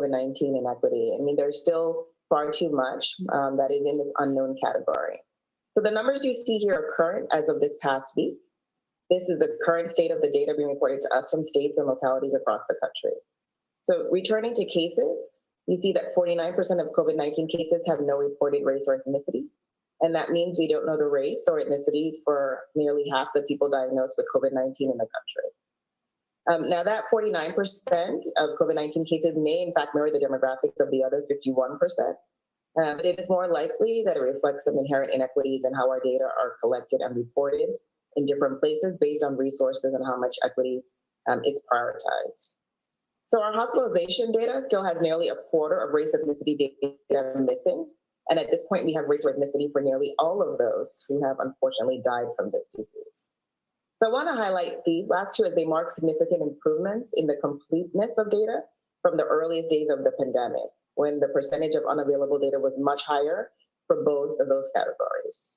COVID-19 inequity. I mean, there's still far too much that is in this unknown category. So the numbers you see here are current as of this past week. This is the current state of the data being reported to us from states and localities across the country. So returning to cases, you see that 49% of COVID-19 cases have no reported race or ethnicity. And that means we don't know the race or ethnicity for nearly half the people diagnosed with COVID-19 in the country. Now that 49% of COVID-19 cases may in fact mirror the demographics of the other 51%, but it is more likely that it reflects some inherent inequities in how our data are collected and reported in different places based on resources and how much equity is prioritized. So our hospitalization data still has nearly a quarter of race ethnicity data missing. And at this point, we have race or ethnicity for nearly all of those who have unfortunately died from this disease. So I want to highlight these last two as they mark significant improvements in the completeness of data from the earliest days of the pandemic, when the percentage of unavailable data was much higher for both of those categories.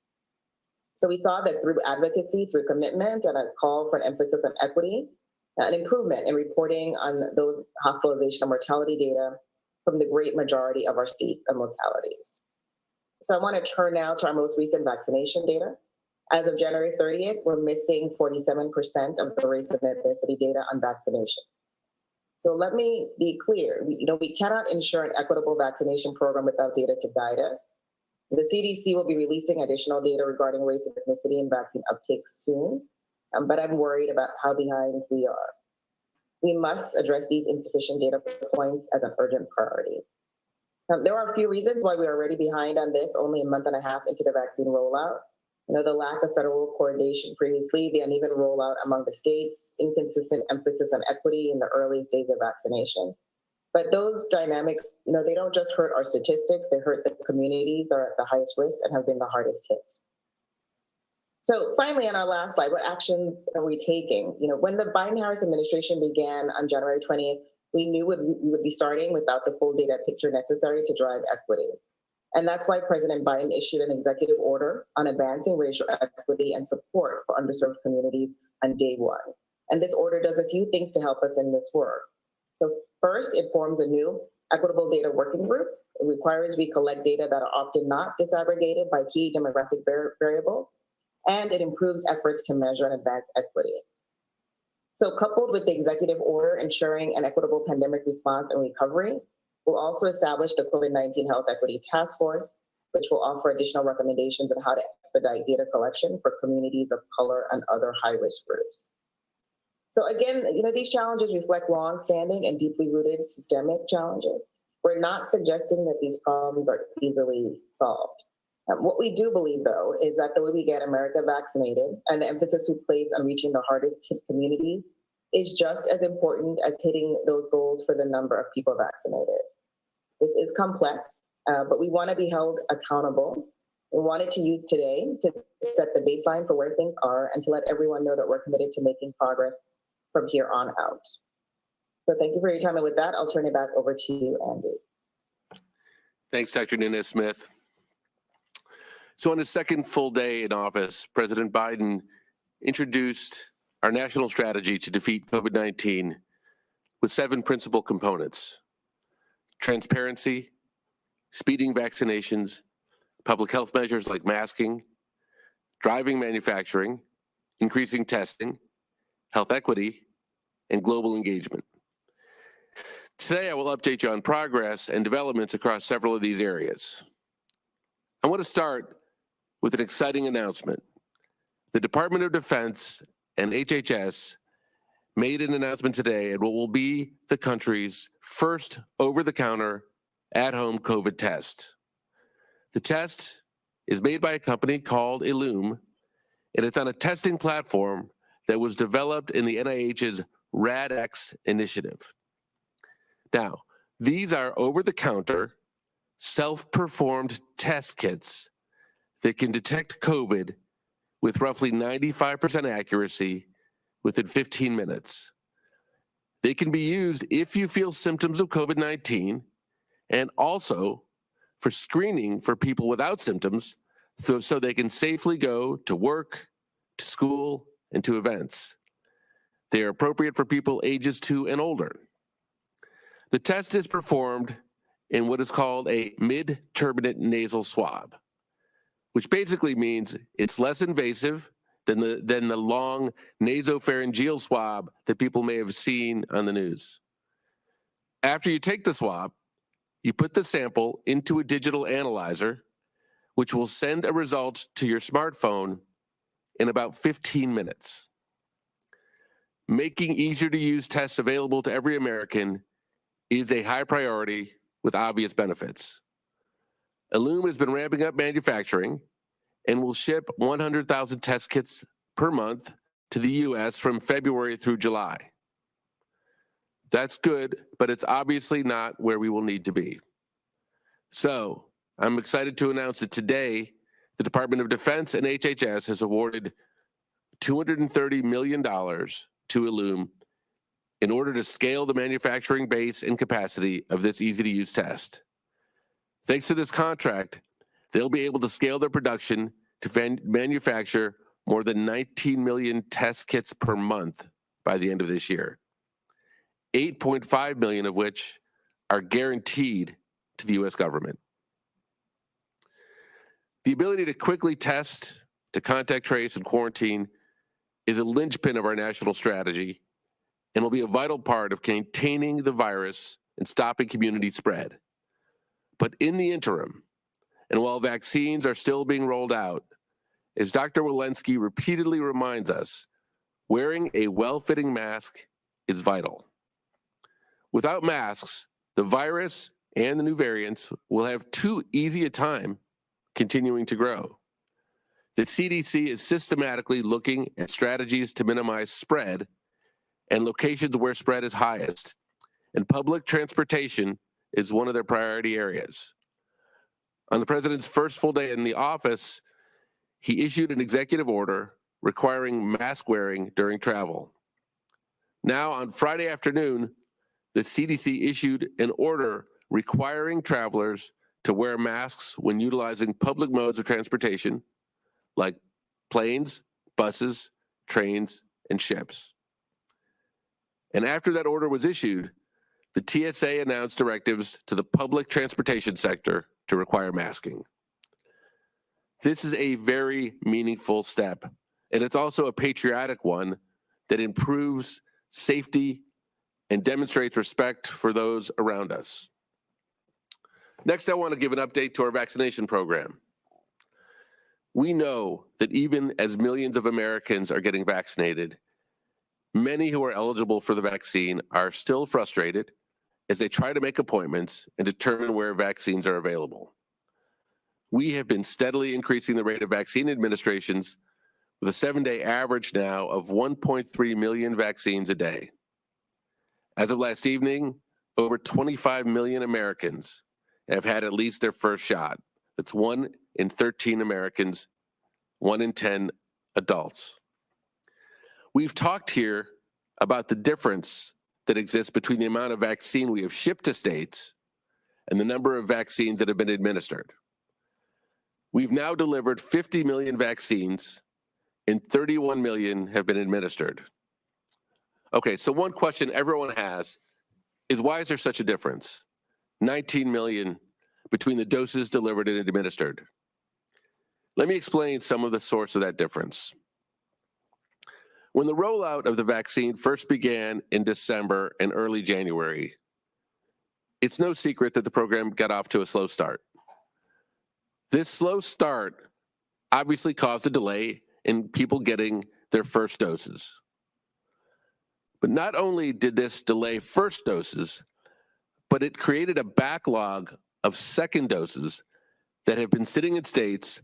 So we saw that through advocacy, through commitment, and a call for an emphasis on equity, an improvement in reporting on those hospitalization and mortality data from the great majority of our states and localities. So I want to turn now to our most recent vaccination data. As of January 30th, we're missing 47% of the race and ethnicity data on vaccination. So let me be clear, we cannot ensure an equitable vaccination program without data to guide us. The CDC will be releasing additional data regarding race and ethnicity and vaccine uptake soon, but I'm worried about how behind we are. We must address these insufficient data points as an urgent priority. There are a few reasons why we are already behind on this, only a month and a half into the vaccine rollout. The lack of federal coordination previously, the uneven rollout among the states, inconsistent emphasis on equity in the earliest days of vaccination. But those dynamics, they don't just hurt our statistics, they hurt the communities that are at the highest risk and have been the hardest hit. So finally, on our last slide, what actions are we taking? When the Biden-Harris administration began on January 20th, we knew we would be starting without the full data picture necessary to drive equity. And that's why President Biden issued an executive order on advancing racial equity and support for underserved communities on day one. And this order does a few things to help us in this work. So first, it forms a new equitable data working group. It requires we collect data that are often not disaggregated by key demographic variables, and it improves efforts to measure and advance equity. So coupled with the executive order ensuring an equitable pandemic response and recovery, we'll also establish the COVID-19 Health Equity Task Force, which will offer additional recommendations on how to expedite data collection for communities of color and other high-risk groups. So again, these challenges reflect long-standing and deeply rooted systemic challenges. We're not suggesting that these problems are easily solved. What we do believe, though, is that the way we get America vaccinated and the emphasis we place on reaching the hardest hit communities is just as important as hitting those goals for the number of people vaccinated. This is complex, but we want to be held accountable. We wanted to use today to set the baseline for where things are and to let everyone know that we're committed to making progress from here on out. So thank you for your time. And with that, I'll turn it back over to you, Andy. Thanks, Dr. Nunez-Smith. So on his second full day in office, President Biden introduced our national strategy to defeat COVID-19 with 7 principal components: transparency, speeding vaccinations, public health measures like masking, driving manufacturing, increasing testing, health equity, and global engagement. Today, I will update you on progress and developments across several of these areas. I want to start with an exciting announcement. The Department of Defense and HHS made an announcement today at what will be the country's first over-the-counter at-home COVID test. The test is made by a company called Ellume, and it's on a testing platform that was developed in the NIH's RADx initiative. Now, these are over-the-counter, self-performed test kits that can detect COVID with roughly 95% accuracy within 15 minutes. They can be used if you feel symptoms of COVID-19 and also for screening for people without symptoms so they can safely go to work, to school, and to events. They are appropriate for people ages 2 and older. The test is performed in what is called a mid-turbinate nasal swab, which basically means it's less invasive than the long nasopharyngeal swab that people may have seen on the news. After you take the swab, you put the sample into a digital analyzer, which will send a result to your smartphone in about 15 minutes. Making easier to use tests available to every American is a high priority with obvious benefits. Ellume has been ramping up manufacturing and will ship 100,000 test kits per month to the US from February through July. That's good, but it's obviously not where we will need to be. So I'm excited to announce that today, the Department of Defense and HHS has awarded $230 million to Ellume in order to scale the manufacturing base and capacity of this easy-to-use test. Thanks to this contract, they'll be able to scale their production to manufacture more than 19 million test kits per month by the end of this year, 8.5 million of which are guaranteed to the U.S. government. The ability to quickly test, to contact trace, and quarantine is a linchpin of our national strategy and will be a vital part of containing the virus and stopping community spread. But in the interim, and while vaccines are still being rolled out, as Dr. Walensky repeatedly reminds us, wearing a well-fitting mask is vital. Without masks, the virus and the new variants will have too easy a time continuing to grow. The CDC is systematically looking at strategies to minimize spread and locations where spread is highest, and public transportation is one of their priority areas. On the president's first full day in the office, he issued an executive order requiring mask wearing during travel. Now, on Friday afternoon, the CDC issued an order requiring travelers to wear masks when utilizing public modes of transportation, like planes, buses, trains, and ships. And after that order was issued, the TSA announced directives to the public transportation sector to require masking. This is a very meaningful step, and it's also a patriotic one that improves safety and demonstrates respect for those around us. Next, I want to give an update to our vaccination program. We know that even as millions of Americans are getting vaccinated, many who are eligible for the vaccine are still frustrated as they try to make appointments and determine where vaccines are available. We have been steadily increasing the rate of vaccine administrations with a 7-day average now of 1.3 million vaccines a day. As of last evening, over 25 million Americans have had at least their first shot. That's 1 in 13 Americans, 1 in 10 adults. We've talked here about the difference that exists between the amount of vaccine we have shipped to states and the number of vaccines that have been administered. We've now delivered 50 million vaccines and 31 million have been administered. Okay, so one question everyone has is, why is there such a difference? 19 million between the doses delivered and administered. Let me explain some of the source of that difference. When the rollout of the vaccine first began in December and early January, it's no secret that the program got off to a slow start. This slow start obviously caused a delay in people getting their first doses. But not only did this delay first doses, but it created a backlog of second doses that have been sitting in states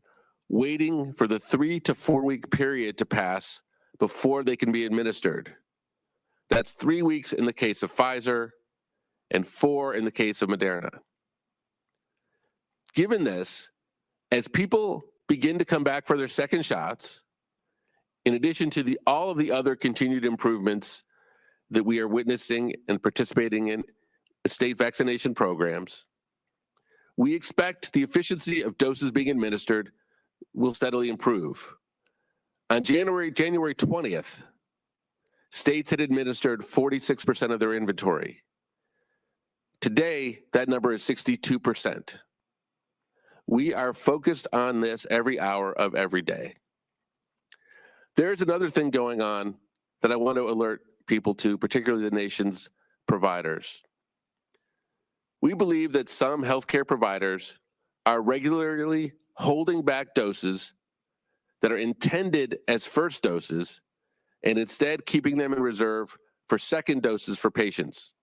waiting for the 3 to 4 week period to pass before they can be administered. That's 3 weeks in the case of Pfizer and 4 in the case of Moderna. Given this, as people begin to come back for their second shots, in addition to all of the other continued improvements that we are witnessing and participating in state vaccination programs, we expect the efficiency of doses being administered will steadily improve. On January 20th, states had administered 46% of their inventory. Today, that number is 62%. We are focused on this every hour of every day. There's another thing going on that I want to alert people to, particularly the nation's providers. We believe that some healthcare providers are regularly holding back doses that are intended as first doses and instead keeping them in reserve for second doses for patients.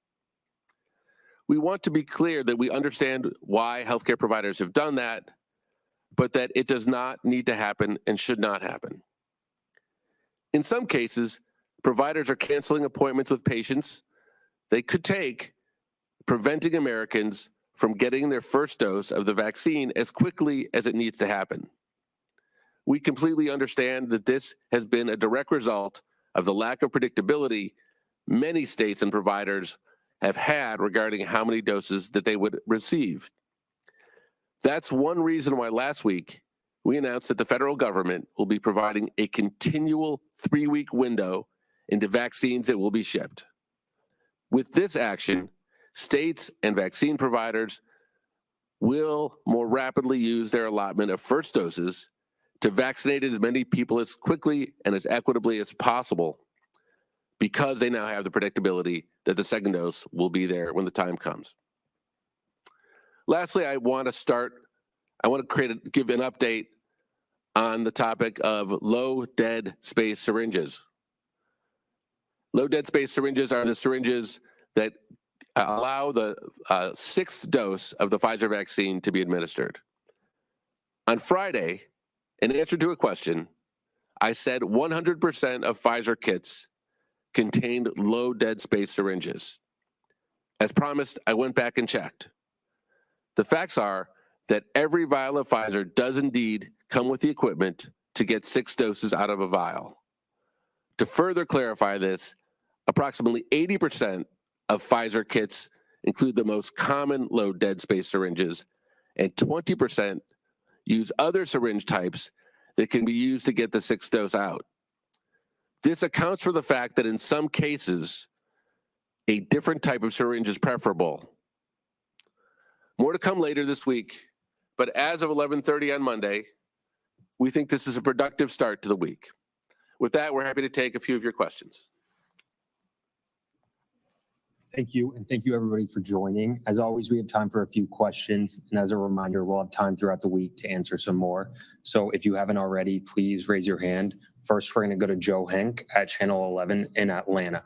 We want to be clear that we understand why healthcare providers have done that, but that it does not need to happen and should not happen. In some cases, providers are canceling appointments with patients they could take, preventing Americans from getting their first dose of the vaccine as quickly as it needs to happen. We completely understand that this has been a direct result of the lack of predictability many states and providers have had regarding how many doses that they would receive. That's one reason why last week we announced that the federal government will be providing a continual 3-week window into vaccines that will be shipped. With this action, states and vaccine providers will more rapidly use their allotment of first doses to vaccinate as many people as quickly and as equitably as possible, because they now have the predictability that the second dose will be there when the time comes. Lastly, I want to give an update on the topic of low dead space syringes. Low dead space syringes are the syringes that allow the sixth dose of the Pfizer vaccine to be administered. On Friday, in answer to a question, I said 100% of Pfizer kits contained low dead space syringes. As promised, I went back and checked. The facts are that every vial of Pfizer does indeed come with the equipment to get 6 doses out of a vial. To further clarify this, approximately 80% of Pfizer kits include the most common low dead space syringes, and 20% use other syringe types that can be used to get the 6th dose out. This accounts for the fact that in some cases, a different type of syringe is preferable. More to come later this week, but as of 11:30 on Monday, we think this is a productive start to the week. With that, we're happy to take a few of your questions. Thank you, and thank you everybody for joining. As always, we have time for a few questions, and as a reminder, we'll have time throughout the week to answer some more. So if you haven't already, please raise your hand. First, we're going to go to Joe Henk at Channel 11 in Atlanta.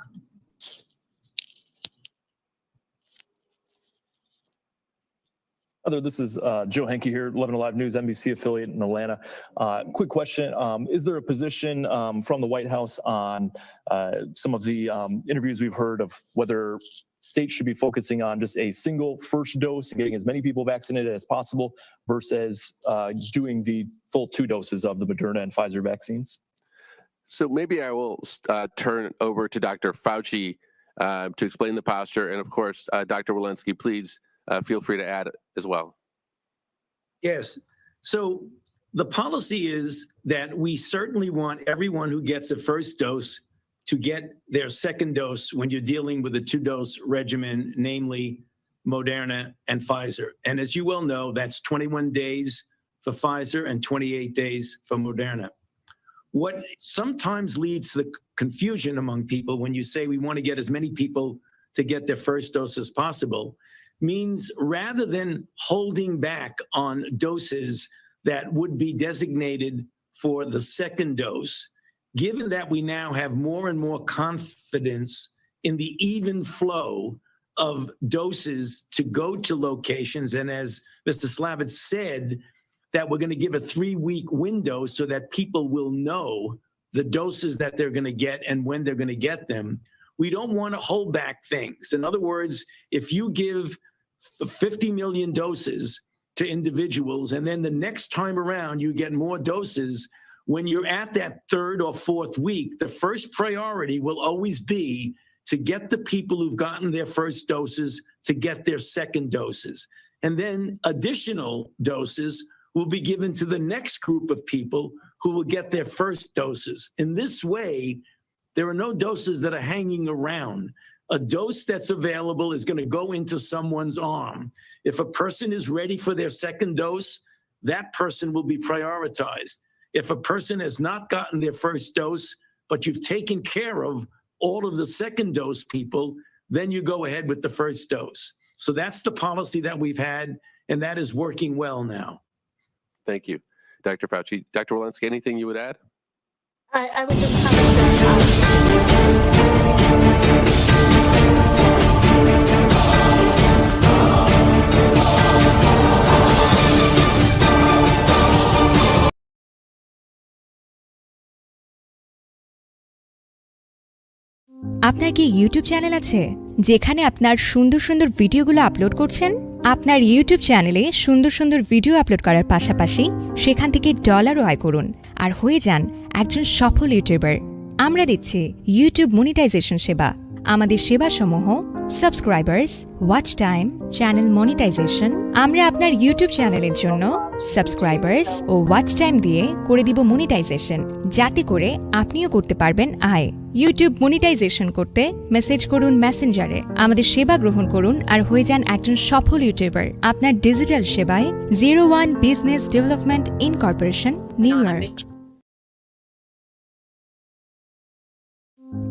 This is Joe Henke here, 11 Alive News, NBC affiliate in Atlanta. Quick question. Is there a position from the White House on some of the interviews we've heard of whether states should be focusing on just a single first dose and getting as many people vaccinated as possible versus doing the full 2 doses of the Moderna and Pfizer vaccines? So maybe I will turn over to Dr. Fauci to explain the posture. And of course, Dr. Walensky, please feel free to add as well. Yes. So the policy is that we certainly want everyone who gets a first dose to get their second dose when you're dealing with a 2-dose regimen, namely Moderna and Pfizer. And as you well know, that's 21 days for Pfizer and 28 days for Moderna. What sometimes leads to the confusion among people when you say we want to get as many people to get their first dose as possible means rather than holding back on doses that would be designated for the second dose, given that we now have more and more confidence in the even flow of doses to go to locations, and as Mr. Slavitz said, that we're going to give a 3-week window so that people will know the doses that they're going to get and when they're going to get them. We don't want to hold back things. In other words, if you give 50 million doses to individuals, and then the next time around you get more doses, when you're at that 3rd or 4th week, the first priority will always be to get the people who've gotten their first doses to get their second doses. And then additional doses will be given to the next group of people who will get their first doses. In this way, there are no doses that are hanging around. A dose that's available is going to go into someone's arm. If a person is ready for their second dose, that person will be prioritized. If a person has not gotten their first dose, but you've taken care of all of the second dose people, then you go ahead with the first dose. So that's the policy that we've had, and that is working well now. Thank you, Dr. Fauci. Dr. Walensky, anything you would add? I would just comment আপনার কি YouTube channel আছে যেখানে আপনার সুন্দর সুন্দর ভিডিওগুলো upload করছেন? আপনার ইউটিউব চ্যানেলে সুন্দর সুন্দর ভিডিও আপলোড করার পাশাপাশি সেখান থেকে ডলারও আয় করুন আর হয়ে যান একজন সফল ইউটিউবার। আমরা দিচ্ছি ইউটিউব মনিটাইজেশন সেবা। আমাদের সেবাসমূহ subscribers, watch time, channel monetisation. আমরা আপনার ইউটিউব চ্যানেলের জন্য সাবস্ক্রাইবার্স ও ওয়াচ টাইম দিয়ে করে দিব মনিটাইজেশন, যাতে করে আপনিও করতে পারবেন আয়। ইউটিউব মনিটাইজেশন করতে মেসেজ করুন মেসেঞ্জারে, আমাদের সেবা গ্রহণ করুন আর হয়ে যান একজন সফল ইউটিউবার। আপনার ডিজিটাল সেবায় 01 business development incorporation, new York.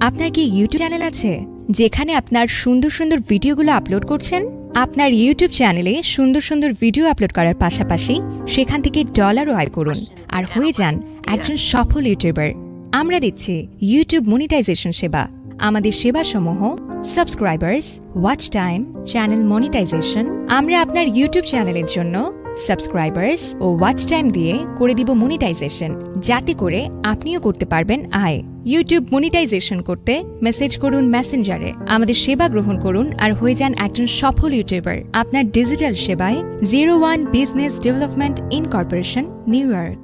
আপনার কি ইউটিউব চ্যানেল আছে যেখানে আপনার সুন্দর সুন্দর ভিডিওগুলো আপলোড করছেন? আপনার ইউটিউব চ্যানেলে সুন্দর সুন্দর ভিডিও আপলোড করার পাশাপাশি সেখান থেকে ডলারও আয় করুন আর হয়ে যান একজন সফল ইউটিউবার। আমরা দিচ্ছি ইউটিউব মনিটাইজেশন সেবা। আমাদের সেবাসমূহ subscribers, watch time, channel monetisation. আমরা আপনার ইউটিউব চ্যানেলের জন্য সাবস্ক্রাইবার্স ও ওয়াচ টাইম দিয়ে করে দিব মনিটাইজেশন, যাতে করে আপনিও করতে পারবেন আয়। ইউটিউব মনিটাইজেশন করতে মেসেজ করুন মেসেঞ্জারে, আমাদের সেবা গ্রহণ করুন আর হয়ে যান একজন সফল ইউটিউবার। আপনার ডিজিটাল সেবায় 01 business development incorporation, new York.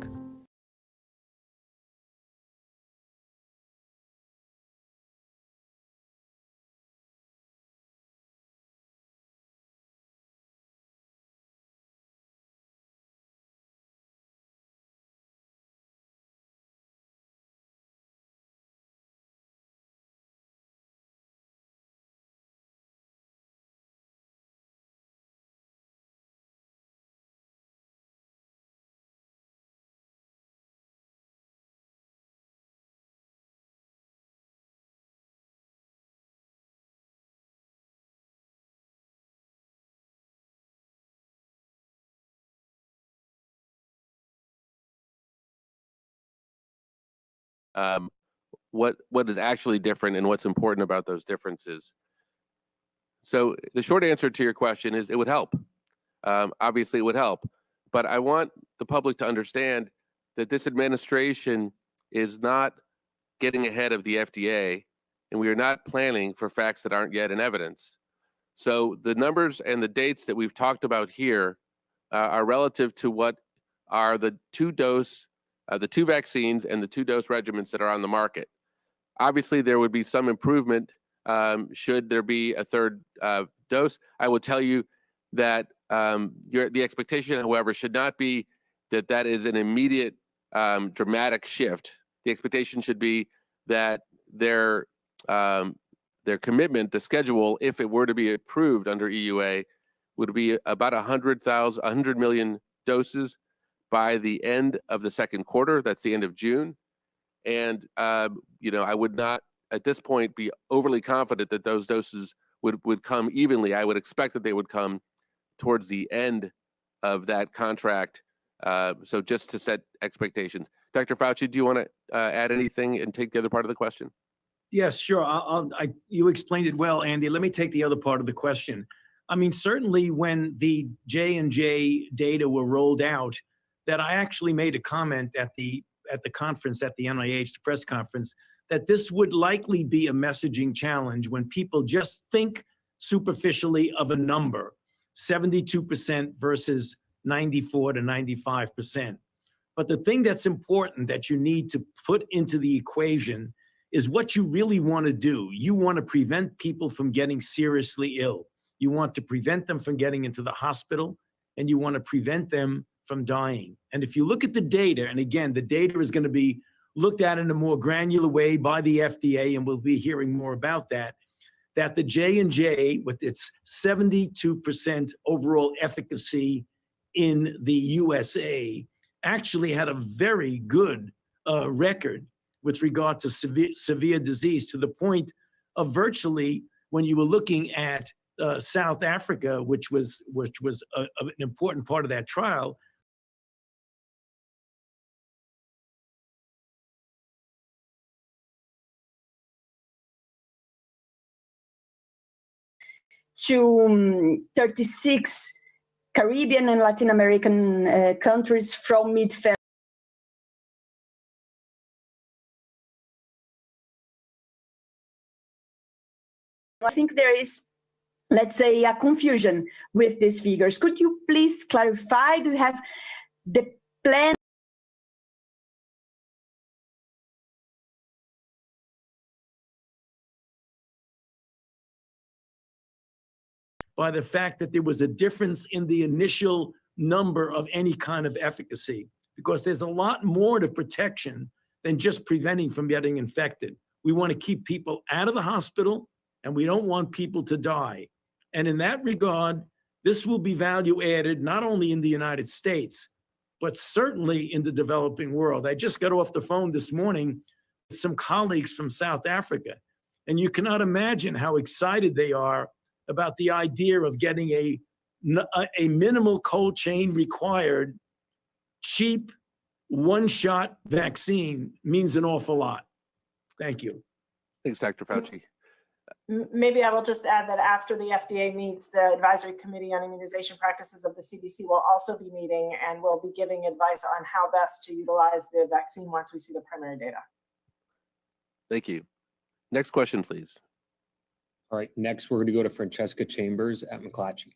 What is actually different and what's important about those differences. So the short answer to your question is it would help. Obviously, it would help. But I want the public to understand that this administration is not getting ahead of the FDA, and we are not planning for facts that aren't yet in evidence. So the numbers and the dates that we've talked about here are relative to what are the two vaccines and the 2-dose regimens that are on the market. Obviously, there would be some improvement should there be a third dose. I will tell you that the expectation, however, should not be that that is an immediate dramatic shift. The expectation should be that their commitment, the schedule, if it were to be approved under EUA, would be about 100 million doses by the end of the second quarter. That's the end of June. And, I would not at this point be overly confident that those doses would come evenly. I would expect that they would come towards the end of that contract. So just to set expectations. Dr. Fauci, do you want to add anything and take the other part of the question? Yes, sure. You explained it well, Andy. Let me take the other part of the question. I mean, certainly when the J&J data were rolled out, that I actually made a comment at the conference, at the NIH, the press conference, that this would likely be a messaging challenge when people just think superficially of a number, 72% versus 94 to 95%. But the thing that's important that you need to put into the equation is what you really want to do. You want to prevent people from getting seriously ill. You want to prevent them from getting into the hospital, and you want to prevent them from dying. And if you look at the data, and again, the data is going to be looked at in a more granular way by the FDA, and we'll be hearing more about that. that the J&J, with its 72% overall efficacy in the USA, actually had a very good record with regard to severe disease, to the point of virtually, when you were looking at South Africa, which was an important part of that trial, to 36 Caribbean and Latin American countries from mid-February. I think there is, let's say, a confusion with these figures. Could you please clarify? Do you have the plan? By the fact that there was a difference in the initial number of any kind of efficacy, because there's a lot more to protection than just preventing from getting infected. We want to keep people out of the hospital, and we don't want people to die. And in that regard, this will be value added not only in the United States, but certainly in the developing world. I just got off the phone this morning with some colleagues from South Africa, and you cannot imagine how excited they are about the idea of getting a minimal cold chain required, cheap, one-shot vaccine means an awful lot. Thank you. Thanks, Dr. Fauci. Maybe I will just add that after the FDA meets, the Advisory Committee on Immunization Practices of the CDC will also be meeting, and will be giving advice on how best to utilize the vaccine once we see the primary data. Thank you. Next question, please. All right, next we're going to go to Francesca Chambers at McClatchy.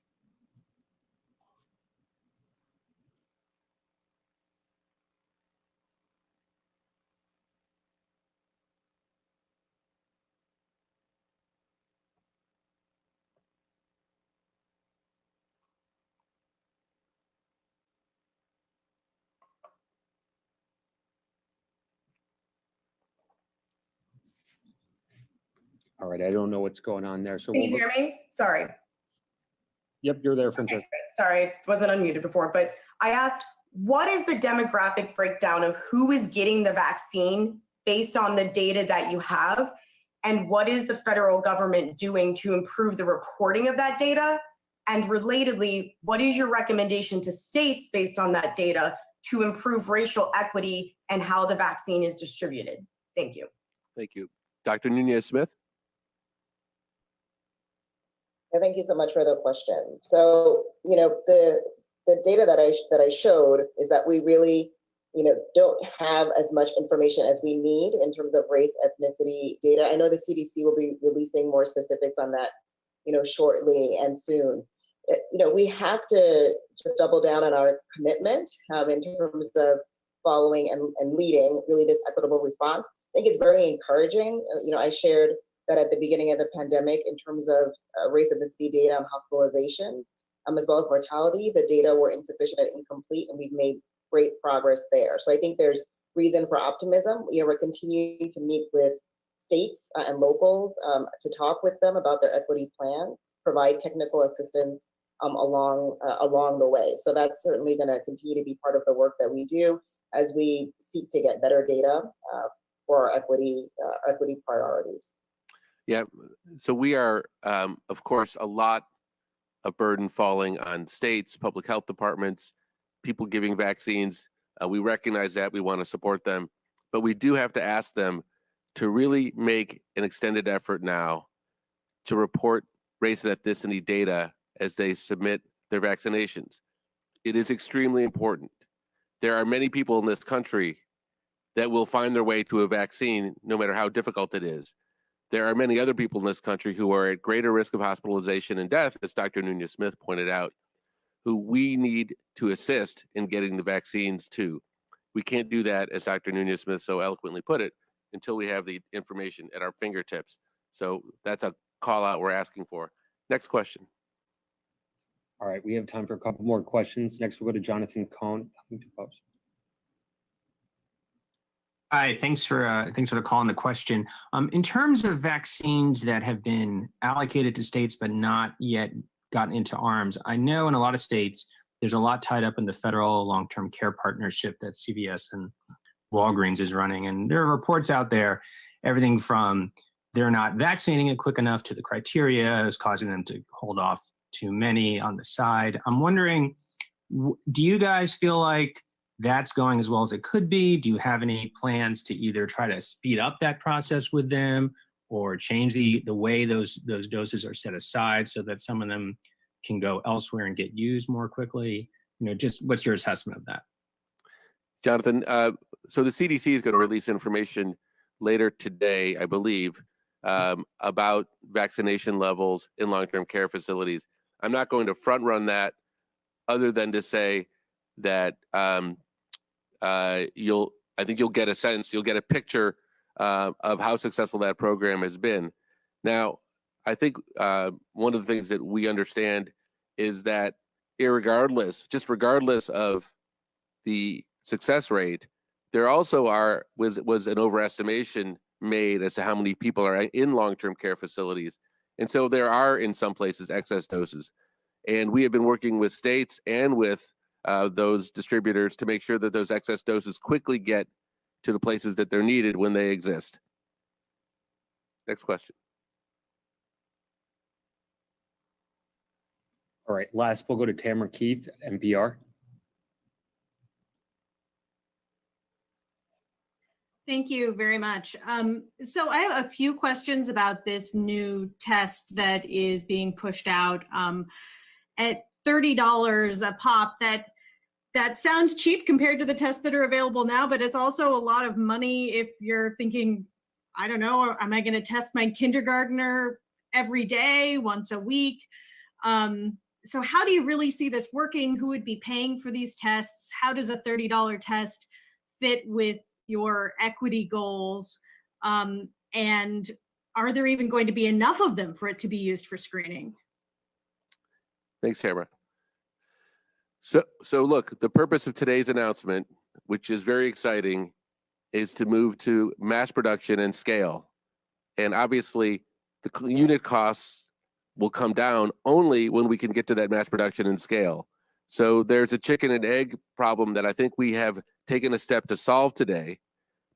All right, I don't know what's going on there. So Can you hear me? Sorry. Yep, you're there, Francesca. Okay, sorry, wasn't unmuted before, but I asked, what is the demographic breakdown of who is getting the vaccine based on the data that you have? And what is the federal government doing to improve the reporting of that data? And relatedly, what is your recommendation to states based on that data to improve racial equity and how the vaccine is distributed? Thank you. Thank you. Dr. Nunez-Smith? Thank you so much for the question. So, the data that I showed is that we really, don't have as much information as we need in terms of race, ethnicity data. I know the CDC will be releasing more specifics on that, shortly and soon. We have to just double down on our commitment in terms of following and leading really this equitable response. I think it's very encouraging. I shared that at the beginning of the pandemic, in terms of race ethnicity data on hospitalization, as well as mortality, the data were insufficient and incomplete, and we've made great progress there. So I think there's reason for optimism. We're continuing to meet with states and locals to talk with them about their equity plan, provide technical assistance along the way. So that's certainly going to continue to be part of the work that we do as we seek to get better data for our equity priorities. Yeah, so we are, of course, a lot of burden falling on states, public health departments, people giving vaccines. We recognize that, we want to support them, but we do have to ask them to really make an extended effort now to report race and ethnicity data as they submit their vaccinations. It is extremely important. There are many people in this country that will find their way to a vaccine no matter how difficult it is. There are many other people in this country who are at greater risk of hospitalization and death, as Dr. Nunez-Smith pointed out, who we need to assist in getting the vaccines to. We can't do that, as Dr. Nunez-Smith so eloquently put it, until we have the information at our fingertips. So that's a call out we're asking for. Next question. All right, we have time for a couple more questions. Next, we'll go to Jonathan Cohn at Huffington Post. Hi, thanks for the call and the question. In terms of vaccines that have been allocated to states but not yet gotten into arms, I know in a lot of states there's a lot tied up in the federal long-term care partnership that CVS and Walgreens is running, and there are reports out there, everything from they're not vaccinating it quick enough to the criteria is causing them to hold off too many on the side. I'm wondering, do you guys feel like that's going as well as it could be? Do you have any plans to either try to speed up that process with them or change the way those doses are set aside so that some of them can go elsewhere and get used more quickly? Just what's your assessment of that? Jonathan, so the CDC is going to release information later today, I believe, about vaccination levels in long-term care facilities. I'm not going to front run that other than to say that I think you'll get a sense, you'll get a picture of how successful that program has been. Now, I think one of the things that we understand is that regardless of the success rate, there also was an overestimation made as to how many people are in long-term care facilities. And so there are, in some places, excess doses. And we have been working with states and with those distributors to make sure that those excess doses quickly get to the places that they're needed when they exist. Next question. All right, last we'll go to Tamara Keith at NPR. Thank you very much. So I have a few questions about this new test that is being pushed out at $30 a pop. That sounds cheap compared to the tests that are available now, but it's also a lot of money if you're thinking, I don't know, am I going to test my kindergartner every day, once a week? So how do you really see this working? Who would be paying for these tests? How does a $30 test fit with your equity goals? And are there even going to be enough of them for it to be used for screening? Thanks, Tamara. So look, the purpose of today's announcement, which is very exciting, is to move to mass production and scale. And obviously, the unit costs will come down only when we can get to that mass production and scale. So there's a chicken and egg problem that I think we have taken a step to solve today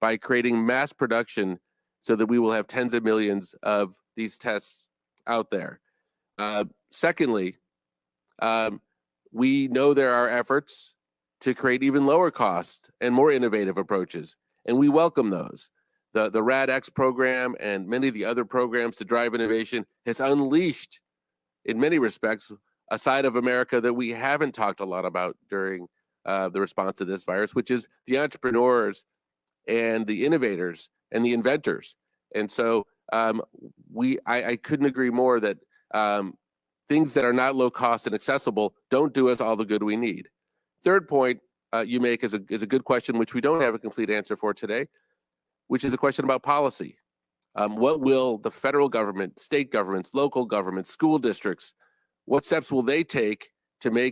by creating mass production so that we will have tens of millions of these tests out there. Secondly, we know there are efforts to create even lower cost and more innovative approaches, and we welcome those. The RADx program and many of the other programs to drive innovation has unleashed, in many respects, a side of America that we haven't talked a lot about during the response to this virus, which is the entrepreneurs and the innovators and the inventors. And so I couldn't agree more that things that are not low cost and accessible don't do us all the good we need. Third point you make is a good question, which we don't have a complete answer for today, which is a question about policy. What will the federal government, state governments, local governments, school districts, what steps will they take to make